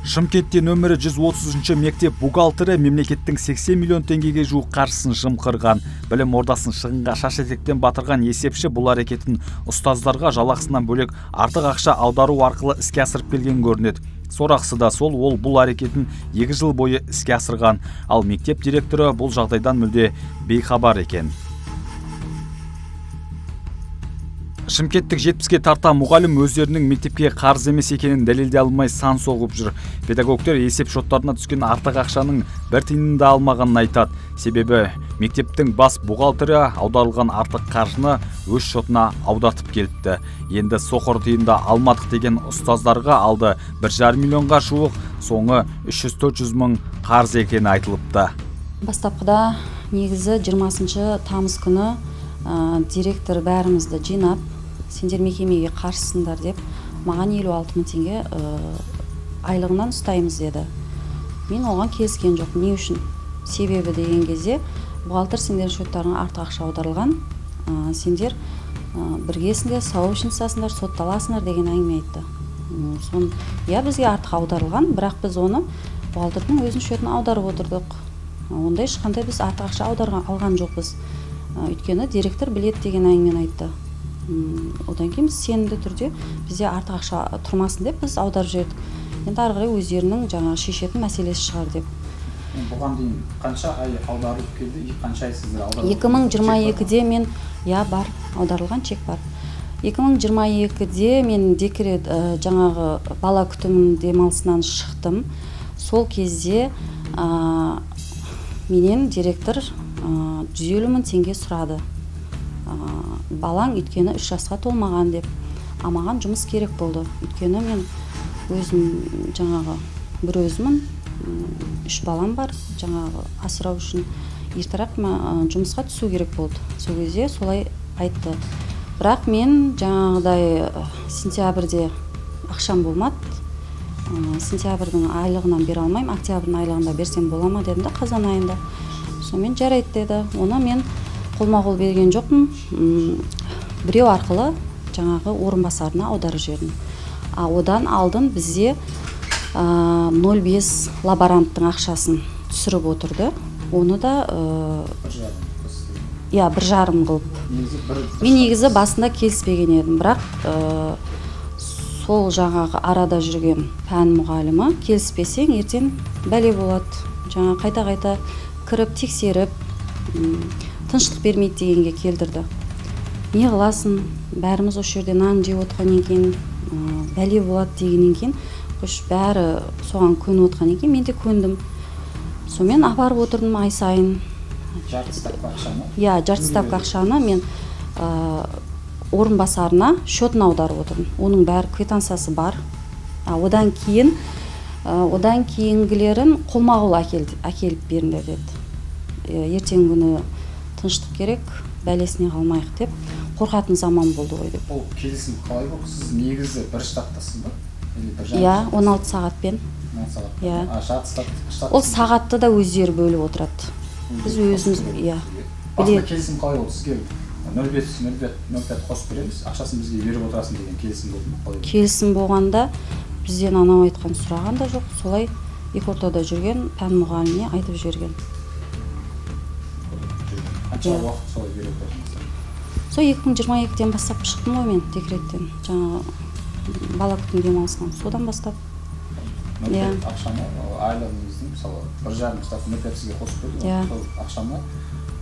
Шымкентте нөмірі 130 мектеп бухгалтері мемлекеттің 80 миллион теңгеге жуық қаржысын жымқырған. Білім ордасын шығынға шаш етектен батырған есепші бұл әрекетін ұстаздарға жалақысынан бөлек артық ақша аудару арқылы іске асырып келген көрінеді. Сорақысы да сол, ол бұл әрекетін 2 жыл бойы іске асырған. Ал мектеп директоры бұл жағдайдан мүлде бейхабар екен. Шымкенттік 70-ге тарта мұғалім өздерінің мектепке қарыз емес екенін дәлелдей алмай сан соғып жүр. Педагогтер есеп шоттарына түскен артық ақшаның бір тиынын да алмағанын айтады. Себебі мектептің бас бухгалтері аударылған артық қаржыны өз шотына аудатып келіпті. Енді соқыр тиында алмадық деген ұстаздарға алды 1,5 миллионға жуық, соңы 300-400 мың қарыз екені айтылыпты. Бастапқыда негізі 20 тамыз күні директор бәрімізді жинап, сендер мекемеге қарсысыңдар деп, маған 56 мың теңге айлығынан ұстаймыз деді. Мен оған келіскен жоқ. Не үшін? Себебі деген кезде бухгалтер сендер шоттарыңа артық ақша аударылған, сендер біргесіңдер, сообществосыңдар, сотталасыңдар деген әңгіме айтты. Бізге артық аударылған, бірақ біз оны бухгалтердің өзінің шотына аударып отырдық. Ондай ешқандай біз артық ақша алған жоқпыз. Өйткені директор білет деген әңгімен айтты. Одан кейін біз сенімді түрде бізде артық ақша тұрмасын деп біз аударып жібердік. Енді ары қарай өздерінің жаңағы шешетін мәселесі шығар деп. Бұған дейін қанша ай аударылып келді, қанша ай сіздер аударылып? 2022-де мен бар, аударылған чек бар. 2022-де мен декрет жаңағы бала күтім демалысынан шықтым. Сол кезде менен директор 150 мың теңге сұрады. Балаң өйткені 3 жасқа толмаған деп. Маған жұмыс керек болды. Өйткені мен өзім жаңағы бір өзімін, 3 балам бар, жаңағы асырау үшін ертерек жұмысқа түсу керек болды. Сол кезде солай айтты. Бірақ мен жаңағыдай сентябрьде ақшам болмады. Сентябрьдің айлығынан бере алмаймын, октябрьдің айлығында берсем бола ма дедім де, қазан айында. Сонымен жарайды деді. Оны мен қолма-қол берген жоқпын. Біреу арқылы жаңағы орынбасарына аударып жібердім. Одан алдын бізде 0,5 лаборанттың ақшасын түсіріп отырды. Оны да 1,5 қылып. Мен негізі басында келіспеген едім, бірақ сол жаңағы арада жүрген пән мұғалімі келіспесең ертең бәле болады. Жаңа қайта-қайта кіріп тексеріп, тыныштық бермейді дегенге келдірді. Не қыласын, бәріміз осы жерде нан жеп отырғаннан кейін бәле болады дегеннен кейін, бәрі соған көніп отырғаннан кейін мен де көндім. Сонымен апарып отырдым ай сайын. Жарты ставка ақшаны? Жарты ставка ақшаны мен орынбасарына шотына аударып отырдым. Оның бәрі квитанциясы бар. Одан кейінгілерін қолма-қол әкеліп беріңдер деді. Ертең күні тыныштық керек, бәлесіне қалмайық деп, қорқатын заман болды ғой деп. Ол келісім қалай болды? Сіз негізі бір штаттасыз ба? 16 сағатпен. Ол сағатты да өздері бөліп отырады. Біз өзіміз, Басында келісім қалай болды? Сізге 0,5 қосып береміз, ақшасын бізге беріп отырасың деген келісім болды ма? Келісім болғанда бізден анау айтқан сұраған да жоқ, солай екі ортада жүрген пән мұғаліміне айтып жіберген. Қанша уақыт солай беріп отырсыңыздар? Сол 2022-ден бастап шықтым ғой мен декреттен, жаңағы бала күтім демалысынан, содан бастап. Ақшаны айлығыңыздың, мысалы, 1,5 ставка 0,5 сізге қосып берді, сол ақшаны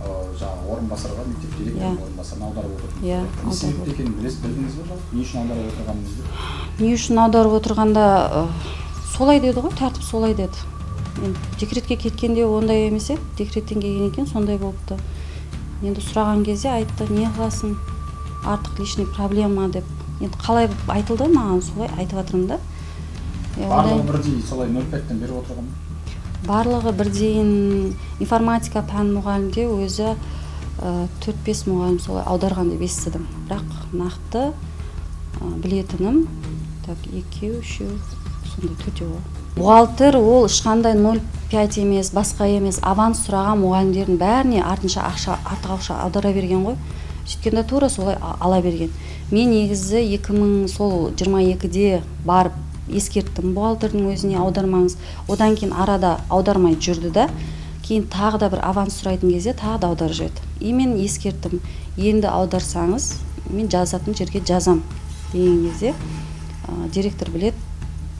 жаңағы орынбасарға, мектеп директорының орынбасарына аударып отырдыңыз. Не себепті екенін білдіңіз бе? Не үшін аударып отырғаныңызды? Не үшін аударып отырғанда солай деді ғой, тәртіп солай деді. Мен декретке кеткенде ондай емес еді, декреттен келген екен сондай болыпты. Енді сұраған кезде айтты, не қыласың, артық лишний проблема деп. Енді қалай айтылды маған, солай айтып жатырмын да. Барлығы бірдей солай 0,5-тен беріп отырған? Барлығы бірдейін информатика пән мұғалімде өзі 4-5 мұғалім солай аударған деп естідім. Бірақ нақты білетінім 2-3, сондай 4-еу. Бухгалтер ол ешқандай 0,5 емес, басқа емес, аванс сұраған мұғалімдердің бәріне артынша артық ақша аудара берген ғой. Сөйткенде тура солай ала берген. Мен негізі 2022-де барып ескерттім бухгалтердің өзіне аудармаңыз. Одан кейін арада аудармай жүрді да, кейін тағы да бір аванс сұрайтын кезде тағы да аударып жіберді. И мен ескерттім, енді аударсаңыз мен жазатын жерге жазам деген кезде директор білет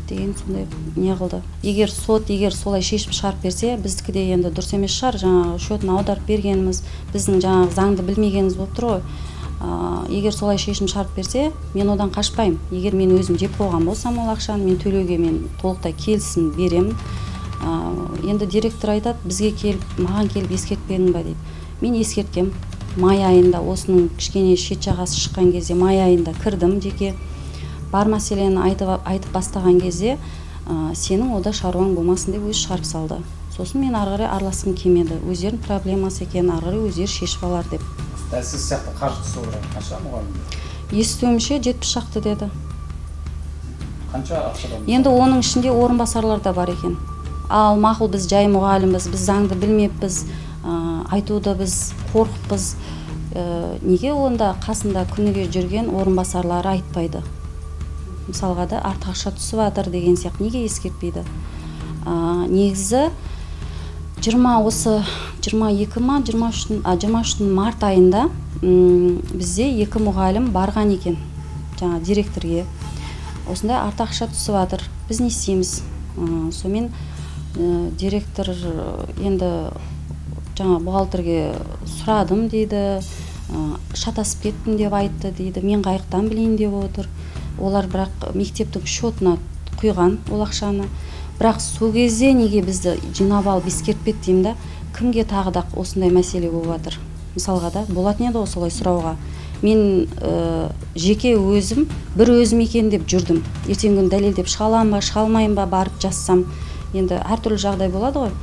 деген сондай не қылды. Егер сот солай шешім шығарып берсе, біздікі де енді дұрыс емес шығар, жаңағы шотын аударып бергеніміз, біздің жаңағы заңды білмегеніміз болып тұр ғой. Егер солай шешім шығарып берсе, мен одан қашпаймын. Егер мен өзім жеп қойған болсам ол ақшаны, мен төлеуге мен толықтай келісім беремін. Енді директор айтады, бізге келіп, маған келіп ескертпедің ба дейді. Мен ескерткем. Май айында осының кішкене шет жағасы шыққан кезде май айында кірдім жеке. Бар мәселені айтып бастаған кезде, сенің ода шаруаң болмасын деп өзі шығарып салды. Сосын мен ары қарай араласқым келмеді. Өздерінің проблемасы екенін ары қарай өздері шешіп алар деп. Сіз сияқты қаржы түсуі қанша мұғалімдер? Естуімше 70 шақты деді. Қанша ақшадан? Енді оның ішінде орынбасарлар да бар екен. Ал мақұл біз жай мұғалімбіз, біз заңды білмеппіз, айтуды біз қорқыппыз. Неге онда қасында күніге жүрген орынбасарлары айтпайды? Мысалға да артық ақша түсіп жатыр деген сияқты неге ескертпейді? Негізі 23 март айында бізде 2 мұғалім барған екен, жаңа директорге. Осындай артық ақша түсіп жатыр, біз не істейміз? Сонымен директор енді жаңа бухгалтерге сұрадым дейді, шатасып кеттім деп айтты дейді, мен қайықтан білейін деп отыр. Олар бірақ мектептің шотына құйған ол ақшаны. Бірақ сол кезде неге бізді жинап алып ескертпеді деймін да, кімге тағы да осындай мәселе болып жатыр? Мысалға да болатын еді осылай сұрауға. Мен жеке өзім, бір өзім екен деп жүрдім. Ертеңгі күні дәлелдеп шыға аламын ба, шыға алмайын ба, барып жазсам. Енді әртүрлі жағдай болады ғой.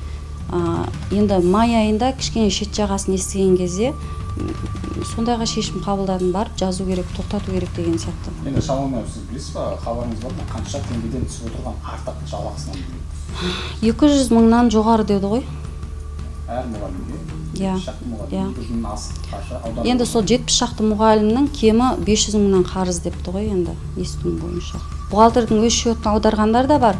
Енді май айында кішкене шет жағасын естіген кезде сондайға шешім қабылдадым, барып жазу керек, тоқтату керек деген сияқты. Енді шамамен сіз білесіз ба, хабарыңыз бар ма? Қанша теңгеден түсіп отырған артық жалақысынан? 200 мыңнан жоғары деді ғой. Әр мұғалімге? Иә. 200 мыңнан асып қанша? Енді сол 70 шақты мұғалімнің кемі 500 мыңнан қарыз депті ғой енді, естуім бойынша. Бухгалтердің өз шотына аударғандар да бар,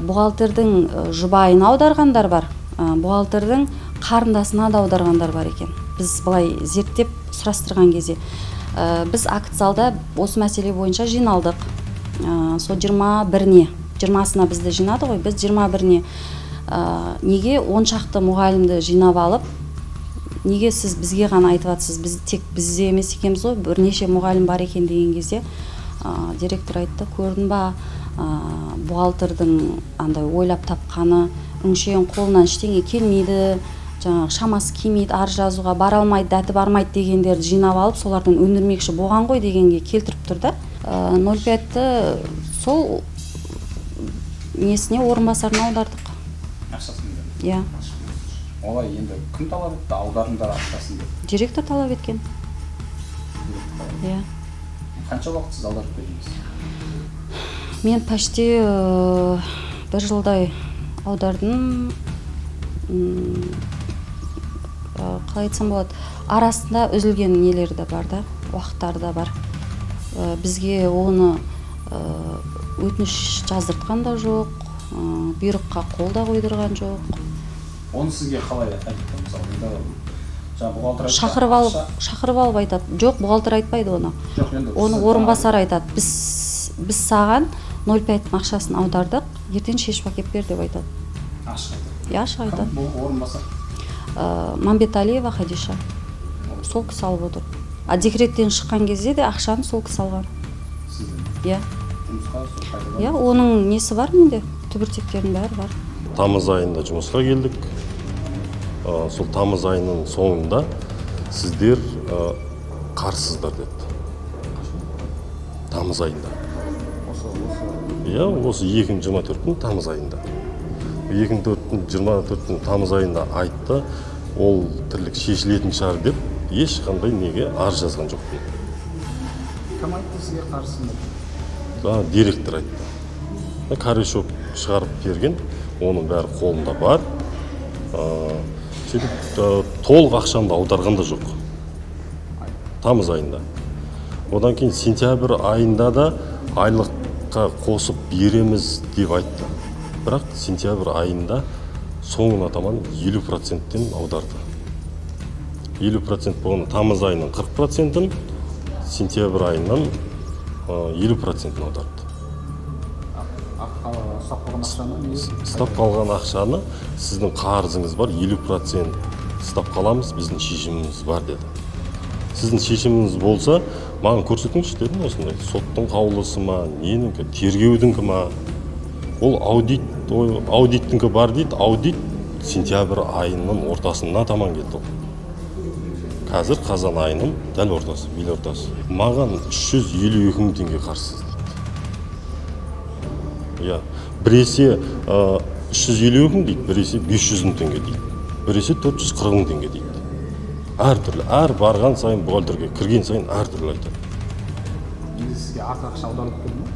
бухгалтердің жұбайына аударғандар бар, бухгалтердің қарындасына да аударғандар бар екен. Біз былай зерттеп сұрастырған кезде. Біз акт залда осы мәселе бойынша жиналдық. Сол 21-не, 20-сына бізді жинады ғой, біз 21-не. Неге 10 шақты мұғалімді жинап алып, неге сіз бізге ғана айтып жатсыз, біз тек бізде емес екенбіз ғой, бірнеше мұғалім бар екен деген кезде директор айтты, көрдің ба, бухгалтердің андай ойлап тапқаны, өңшең қолынан ештеңе келмейді, жаңағы шамасы келмейді, арыз жазуға бара алмайды, дәті бармайды дегендерді жинап алып, солардың өндірмекші болған ғой дегенге келтіріп тұр да. 05-ті сол несіне орынбасарына аудардық. Ақшасын? Иә. Олай енді кім талап етті, аударыңдар ақшасын деп? Директор талап еткен. Иә. Қанша уақыт сіз аударып бердіңіз? Мен почти 1 жылдай аудардым. Қалай айтсам болады, арасында үзілген нелері де бар да, уақыттары да бар. Бізге оны өтініш жаздыртқан да жоқ, бұйрыққа қол да қойдырған жоқ. Оны сізге қалай айтты? Мысалы, шақырып алып айтады. Жоқ, бухгалтер айтпайды оны. Оны орынбасар айтады. Біз саған 05-тің ақшасын аудардық, ертең шешіп әкеп бер деп айтады. Ашық айтады? Иә, ашық айтады. Бұл орынбасар? Мамбеталиева Хадиша. Сол кісі алып отыр. Декреттен шыққан кезде де ақшаны сол кісі алған. Сіздің? Иә. Жұмысқа сол қайда? Иә, оның несі бар менде? Түбіртектердің бәрі бар. Тамыз айында жұмысқа келдік. Сол тамыз айының соңында сіздер қарсыздар деді. Тамыз айында. Иә, осы 2024-тің тамыз айында. 2024-тің тамыз айында айтты, ол тірлік шешілетін шығар деп, ешқандай неге арыз жазған жоқпын. Кім айтты сізге қарсыны? Директор айтты. Корешок шығарып берген, оның бәрі қолында бар. Толық ақшамды аударған да жоқ. Тамыз айында. Одан кейін сентябрь айында да айлық бюджетқа қосып береміз деп айтты. Бірақ сентябрь айында соңына таман 50%-тен аударды. 50% болған тамыз айының 40%-ін, сентябрь айынан 50%-ін аударды. Ұстап қалған ақшаны сіздің қарызыңыз бар, 50% ұстап қаламыз, біздің шешіміміз бар деді. Сіздің шешіміңіз болса, маған көрсетіңізші дедім осындай. Соттың қаулысы ма, неніңкі, тергеудің ма? Ол аудиттіңкі бар дейді, аудит сентябрь айының ортасына таман келді. Қазір қазан айының дәл ортасы, бел ортасы. Маған 352 мың теңге қарсыз дейді. Біресе 352 мың дейді, біресе 500 мың теңге дейді, біресе 440 мың теңге дейді. Әртүрлі, әр барған сайын бухгалтерге кірген сайын әртүрлі айтады. Негізі сізге артық ақша аударылып келді ме?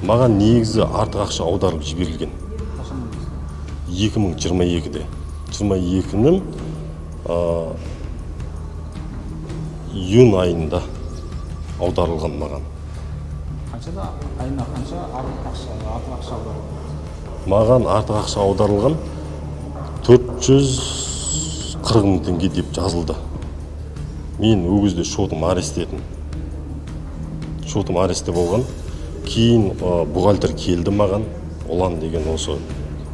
Маған негізі артық ақша аударылып жіберілген. 2022-де. 22-нің июнь айында аударылған маған. Қаншада айына қанша артық ақша аударылған? Маған артық ақша аударылған 440 мың теңге деп жазылды. Мен өгізде шотым арестедім. Шотым аресте болған. Кейін бухгалтер келді маған. Ұлан деген осы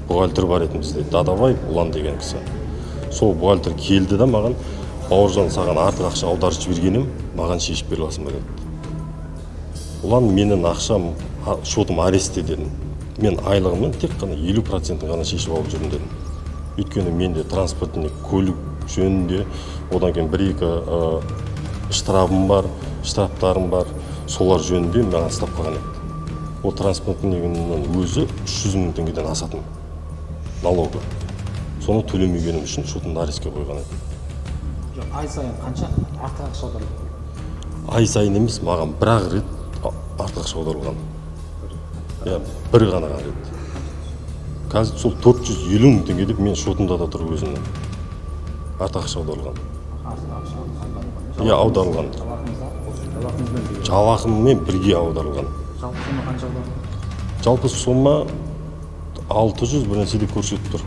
бухгалтер бар еді бізде. Дадабай Ұлан деген кісі. Сол бухгалтер келді да маған, Бауыржан, саған артық ақша аударып жібергенім, маған шешіп бере аласың ба деді. Ұлан, менің ақшам, шотым аресте дедім. Мен айлығымның тек қана 50%-ін ғана шешіп алып жүрдім дедім. Өйткені менде транспортный көлік жөнінде, одан кейін 1-2 штрафым бар, штрафтарым бар, солар жөнінде маған ұстап қалған еді. Ол транспортныйның өзі 300 мың теңгеден асатын налогы. Соны төлемегенім үшін шотымды арестке қойған еді. Ай сайын қанша артық ақша аударылды? Ай сайын емес, маған бір-ақ рет артық ақша аударылған. Бір ғана рет. Қазір сол 450 мың теңге деп мен шотымда да тұр өзімнің. Артық ақша аударылған. Аударылған. Жалақыммен бірге аударылған. Жалпы сома қанша аударылған? Жалпы сома 600 бір нәрсе деп көрсетіп тұр.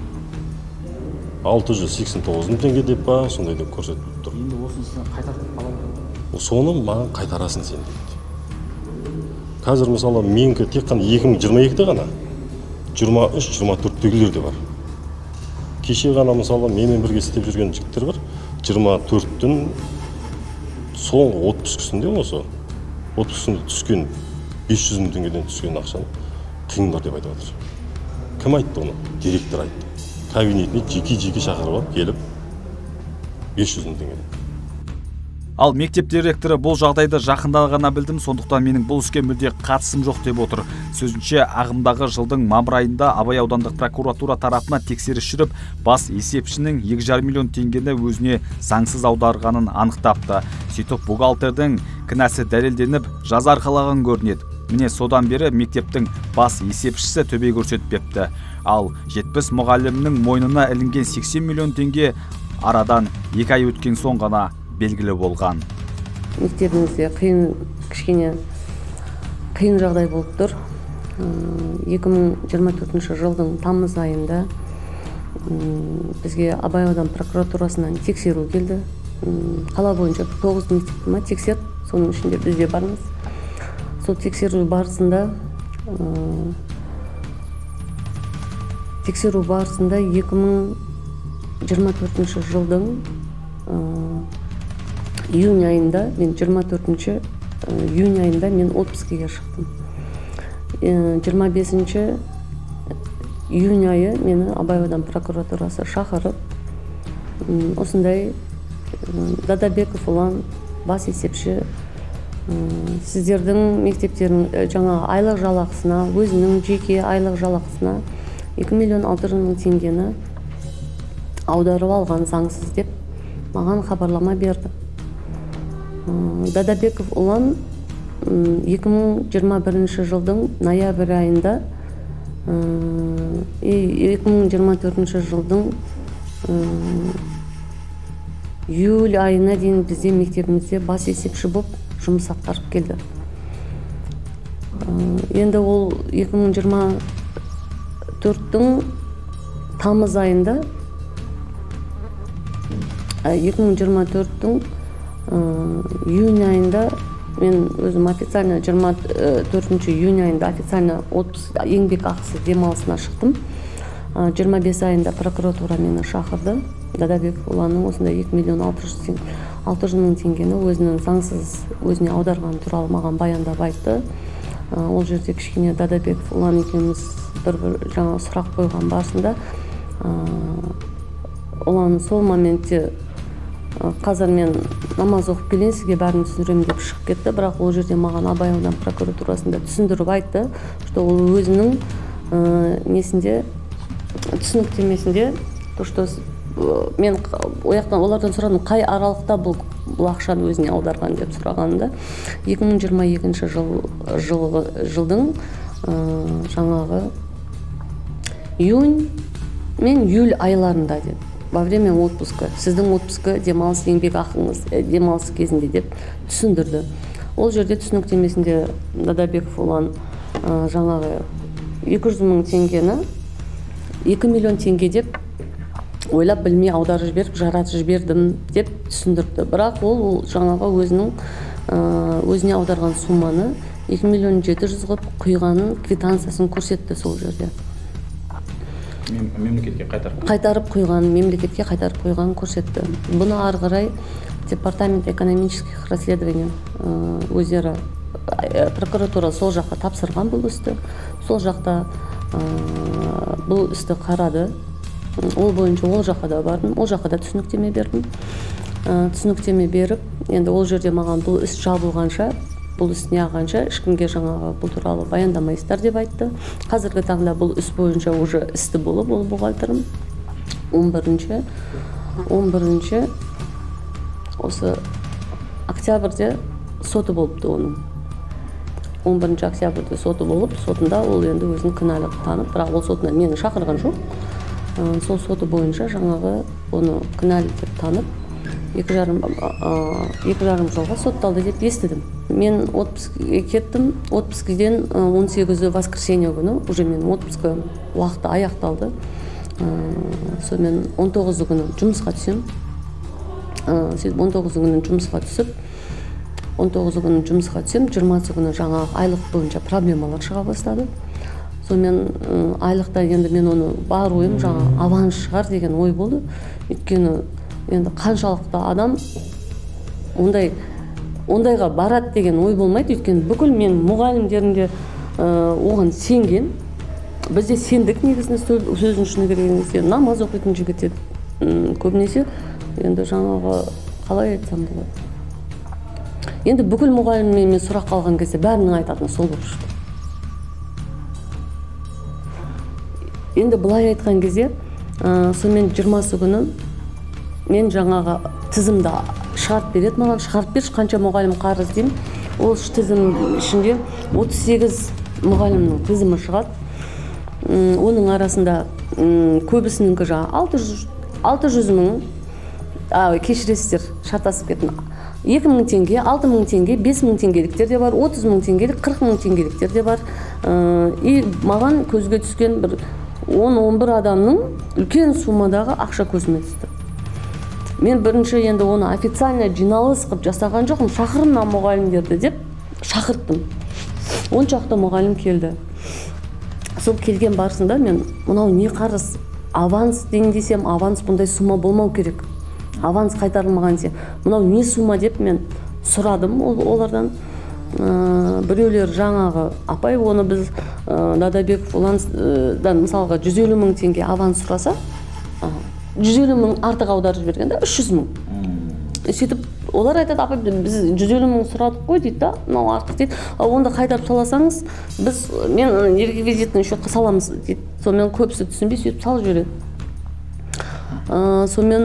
689 мың теңге деп па, сондай деп көрсетіп тұр. Енді осыны сізден қайтартып қалады? Соны маған қайтарасын сен дейді. Қазір мысалы менікі тек қана 2022-де ғана 23-24-тегілер де бар. Кеше ғана мысалы менімен бірге істеп жүрген жігіттер бар. 24-тің соңғы 30 күсінде осы 30 күсінде түскен 500 мың теңгеден түскен ақшаны тиын бар деп айтып жатыр. Кім айтты оны? Директор айтты. Кабинетіне жеке шақырып алып келіп 500 мың теңге. Ал мектеп директоры бұл жағдайды жақында ғана білдім, сондықтан менің бұл іске мүлде қатысым жоқ деп отыр. Сөзінше, ағымдағы жылдың мамыр айында Абай аудандық прокуратура тарапына тексеріс жүріп, бас есепшінің 2,5 миллион теңгені өзіне заңсыз аударғанын анықтапты. Сөйтіп бухгалтердің кінәсі дәлелденіп, жаза арқалаған көрінеді. Міне содан бері мектептің бас есепшісі төбе көрсетпепті. Ал 70 мұғалімнің мойнына ілінген 80 миллион теңге арадан 2 ай өткен соң ғана белгілі болған. Мектебімізде кішкене қиын жағдай болып тұр. 2024 жылдың тамыз айында бізге Абай аудан прокуратурасынан тексеру келді. Қала бойынша 9 мектепті тексерді, соның ішінде біз де бармыз. Сол тексеру барысында 2024 жылдың июнь айында, мен 24 июнь айында мен отпускіге шықтым. 25 июнь айы мені Абай аудан прокуратурасы шақырып, осындай Дадабеков Ұлан, бас есепші, сіздердің мектептердің жаңа айлық жалақысына, өзінің жеке айлық жалақысына 2,6 миллион теңгені аударып алған заңсыз деп маған хабарлама берді. Дадабеков Ұлан 2021 жылдың ноябрь айында 2024 жылдың июль айына дейін бізде мектебімізде бас есепші болып жұмыс атқарып келді. Енді ол 2024-тің тамыз айында 2024-тің июнь айында мен өзім официально 24 июнь айында официально отпуск еңбек ақысы демалысына шықтым. 25 айында прокуратура мені шақырды. Дадабеков Ұланның осындай 2.600.000 теңгені өзінің заңсыз өзіне аударған туралы маған баяндап айтты. Ол жерде кішкене Дадабеков Ұлан екеуміз бір жаңа сұрақ қойған барысында Ұлан сол моментте қазір мен намаз оқып келейін, сізге бәрін түсіндіремін деп шығып кетті. Бірақ ол жерде маған Абай ауданы прокуратурасында түсіндіріп айтты, что ол өзінің несінде түсініктемесінде, то что мен олардан сұрадым, қай аралықта бұл ақшаны өзіне аударған деп сұрағанымда 2022 жылдың жаңағы июнь мен июль айларында деп, во время отпуска, сіздің отпуска демалыс еңбек ақыңыз демалыс кезінде деп түсіндірді. Ол жерде түсініктемесінде Дадабеков Ұлан жаңағы 200.000 теңгені 2 миллион теңге деп ойлап білмей аударып жіберіп жаратып жібердім деп түсіндірді. Бірақ ол жаңағы өзіне аударған сумманы 2.700.000 қылып құйғанын квитанциясын көрсетті сол жерде. Мемлекетке мемлекетке қайтарып қойғанын көрсетті. Бұны ары қарай департамент экономических расследований өздері прокуратура сол жаққа тапсырған бұл істі. Сол жақта бұл істі қарады. Ол бойынша ол жаққа да бардым, ол жаққа да түсініктеме бердім. Түсініктеме беріп, енді ол жерде маған бұл іс жабылғанша, бұл іс не ағанша ешкімге жаңағы бұл туралы баяндамайсыздар деп айтты. Қазіргі таңда бұл іс бойынша уже істі болып, ол бухгалтерім 11-ші осы октябрьде соты болыпты оның. 11 октябрьде соты болып, сотында ол енді өзін кінәлі танып, бірақ ол сотына мені шақырған жоқ. Сол соты бойынша жаңағы оны кінәлі деп танып, 2,5 жылға сотталды деп естідім. Мен отпускке кеттім, отпускіден 18 воскресенье күні, уже мен отпуска уақыты аяқталды. Сонымен 19 күні жұмысқа түсем. 19 күні жұмысқа түсіп, 20 күні жаңағы айлық бойынша проблемалар шыға бастады. Сонымен айлықта енді мен оны бар ойым жаңа аванс шығар деген ой болды. Өйткені енді қаншалықты адам ондайға барады деген ой болмайды. Өйткені бүкіл мен мұғалімдерінде оған сенген. Бізде сендік негізінде сөздің шыны керек кезде намаз оқитын жігіттер көбінесе енді жаңағы қалай айтсам болады. Енді бүкіл мұғаліммен мен сұрақ қалған кезде бәрінің айтатыны сол болып шықты. Енді былай айтқан кезде, сонымен 20 күні мен жаңағы тізімді шығарып береді маған, шығарып берші қанша мұғалім қарыз деймін. Ол тізім ішінде 38 мұғалімнің тізімі шығады. Оның арасында көбісініңкі жаңа 600.000, кешіресіздер, шатасып кеттім. 2.000 теңге, 6.000 теңге, 5.000 теңгеліктер де бар, 30.000 теңгелік, 40.000 теңгеліктер де бар. И маған көзге түскен бір 10-11 адамның үлкен суммадағы ақша көзіме түсті. Мен бірінші енді оны официально жиналыс қып жасаған жоқпын, шақырма мұғалімдерді деп шақырттым. 10 шақты мұғалім келді. Сол келген барысында мен мынау не қарыз, аванс дейін десем, аванс бұндай сумма болмау керек. Аванс қайтарылмаған десе, мынау не сумма деп мен сұрадым олардан. Біреулер жаңағы, апай оны біз Дадабеков Ұландан мысалға 150.000 теңге аванс сұраса, 150.000 артық аударып жібергенде 300.000. Сөйтіп олар айтады, апай біз 150.000 сұрадық қой дейді да, мынау артық дейді. Онда қайтарып саласаңыз, мен реквизитный счетқа саламыз дейді. Сонымен көбісі түсінбей сөйтіп салып жібереді. Сонымен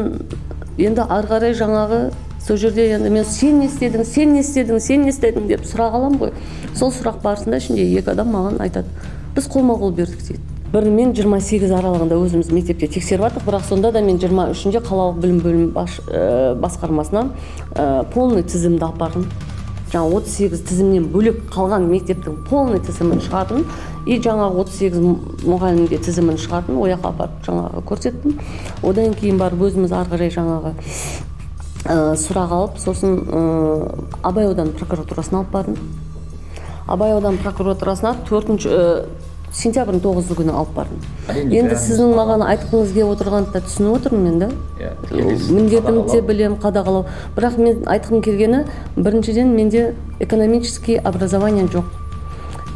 енді ары қарай жаңағы сол жерде енді мен сен не істедің деп сұрақ алам ғой. Сол сұрақ барысында ішінде 2 адам маған айтады, біз қолма-қол бердік дейді. Бірімен 28 аралығында өзіміз мектепте тексеріп жатық, бірақ сонда да мен 23-де қалалық білім бөлімі басқармасына полный тізімді апардым. жаңа 38 тізімнен бөлек қалған мектептің полный тізімін шығардым и жаңағы 38 мұғалімге тізімін шығардым, ояққа апарып жаңағы көрсеттім. Одан кейін барып өзіміз ары қарай жаңағы сұрақ алып, сосын Абай ауданы прокуратурасына алып бардым. Абай ауданы прокуратурасына 4 сентябрьдің 9 күні алып бардым. Енді сіздің маған айтқыңыз келіп отырғанды түсініп отырмын мен да. Міндетімді де білем, қадағалау. Бірақ мен айтқым келгені, біріншіден менде экономический образование жоқ.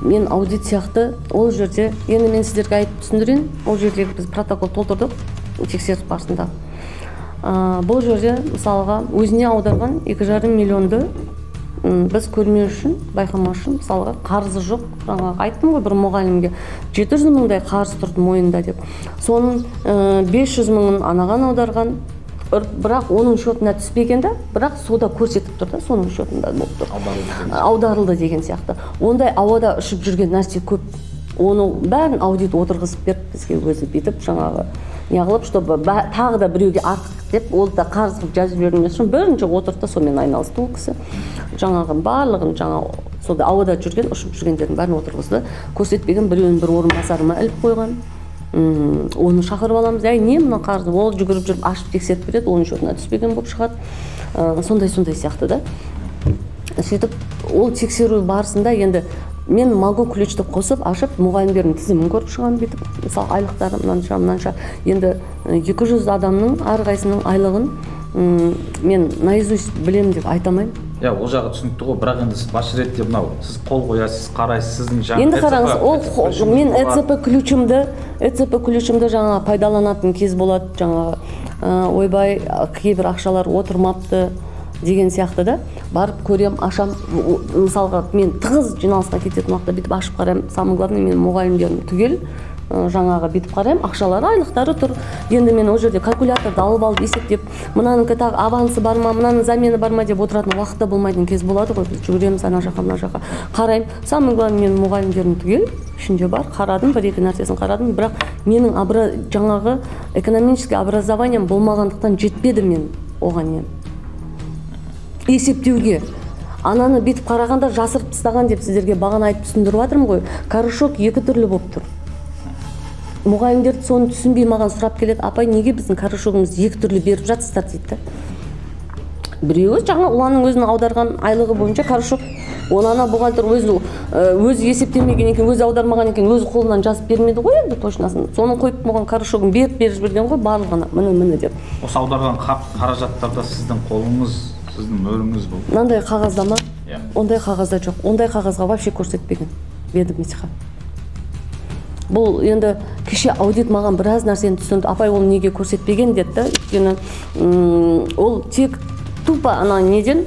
Мен аудит сияқты ол жерде, енді мен сіздерге айтып түсіндірейін, ол жерде біз протокол толтырдық тексеріс барысында. Бұл жерде мысалға өзіне аударған 2,5 миллионды біз көрмеу үшін, байқамау үшін, мысалға қарызы жоқ. Айттым ғой бір мұғалімге 700 мыңдай қарыз тұрды мойнында деп. Соның 500 мыңын анаған аударған, бірақ оның шотына түспеген да, бірақ сода көрсетіп тұр да, соның шотында болып тұр. Аударылды деген сияқты. Ондай ауада ұшып жүрген нәрсе көп. Оны бәрін аудит отырғызып беріп бізге өзі бетіп жаңағы неғылып, чтобы тағы да біреуге артық деп, ол да қарыз қылып жазып жібермес үшін бірінші отырды, сонымен айналысты ол кісі. Жаңағы барлығын жаңағы сода ауада жүрген, ұшып жүргендердің бәрін отырғызды. Көрсетпеген біреуін бір орынбасарыма іліп қойған. Оны шақырып аламыз. Әй, не мына қарыз? Ол жүгіріп жүріп ашып тексеріп береді, оның шотына түспеген болып шығады. Сондай сияқты да. Сөйтіп ол тексеру барысында енді мен могу ключті қосып, ашып, мұғалімдердің тізімін көріп шығамын бетіп. Мысалы, айлықтары мынанша. Енді 200 адамның әрқайсының айлығын мен наизусть білем деп айтамаймын. Ол жағы түсінікті ғой, бірақ енді сіз басшы ретінде мынау, сіз қол қоясыз, қарайсыз, сіздің жаңа енді қараңыз, мен ЭЦП ключімді жаңа пайдаланатын кез болады, жаңа ойбай кейбір ақшалар отырмапты деген сияқты да, барып көрем, ашам. Мысалға мен тығыз жиналысқа кететін уақытта бітіп ашып қарайым, самый главный мен мұғалімдерім түгел жаңағы бітіп қарайым, ақшалары, айлықтары тұр. Енді мен ол жерде калькуляторды алып алып есептеп, мынаның авансы бар ма, мынаның замені бар ма деп отыратын уақытта болмайтын кез болады ғой. Біз жүгіреміз ана жаққа, мына жаққа. Қарайым, самый главный мен мұғалімдерім түгел, ішінде бар, қарадым, бір-екі нәрсесін қарадым, бірақ менің жаңағы экономический образованием болмағандықтан жетпеді мен оған есептеуге. Ананы бетіп қарағанда жасырып тастаған деп сіздерге бағана айтып түсіндіріп жатырмын ғой. Карышок екі түрлі болып тұр. Мұғалімдер соны түсінбей маған сұрап келеді, апай, неге біздің карышогымыз екі түрлі беріп жатсыздар дейді. Біреуі жаңа ұланың өзінің аударған айлығы бойынша карышок. Оны ана бухгалтер өзі есептемеген екен, өзі аудармаған екен, өзі қолынан жазып бермеді ғой енді точнасын. Соның қойып болған карышогын беріп жіберген ғой барлығына, міне деп. Осы аударған қаражаттарда сіздің қолыңыз, сіздің мөріңіз бұл. Мынандай қағазда ма? Ондай қағазда жоқ. Ондай қағазға вообще көрсетпеген ведомствоға. Бұл енді кеше аудит маған біраз нәрсені түсінді. Апай, ол неге көрсетпеген деді. Өйткені ол тек тупо ана неден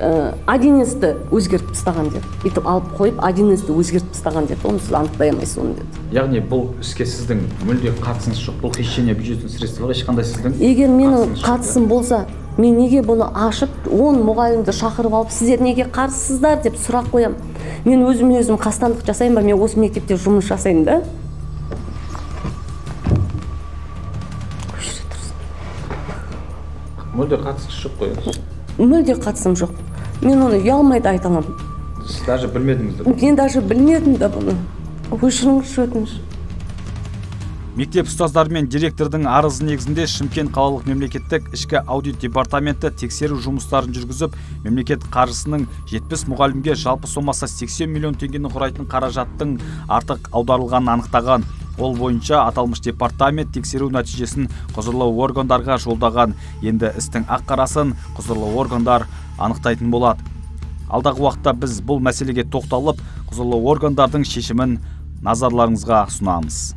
11-ті өзгертіп тастаған деді. Өйтіп алып қойып 11-ті өзгертіп тастаған деді. Оны сіз анықтай алмайсыз оны деді. Яғни бұл іске сіздің мүлде қатысыңыз жоқ. Бұл хищение бюджеттің средстволары ешқандай сіздің. Егер менің қатысым болса, мен неге бұны ашып, 10 мұғалімді шақырып алып, сіздер неге қарсысыздар деп сұрақ қоям. Мен өзім қастандық жасайын ба, мен осы мектепте жұмыс жасайын да. Мүлде қатысыңыз жоқ қой. Мүлде қатысым жоқ. Мен оны ұялмайды айта аламын. Сіз даже білмедіңіз де. Мен даже білмедім де бұны. Өшіріңізші өтініш. Мектеп ұстаздары мен директордың арызы негізінде Шымкент қалалық мемлекеттік ішкі аудит департаменті тексеру жұмыстарын жүргізіп, мемлекет қаржысының 70 мұғалімге жалпы сомасы 80 миллион теңгені құрайтын қаражаттың артық аударылғанын анықтаған. Ол бойынша аталмыш департамент тексеру нәтижесін құзырлы органдарға жолдаған. Енді істің ақ-қарасын құзырлы органдар анықтайтын болады. Алдағы уақытта біз бұл мәселеге тоқталып, құзырлы органдардың шешімін назарларыңызға ұсынамыз.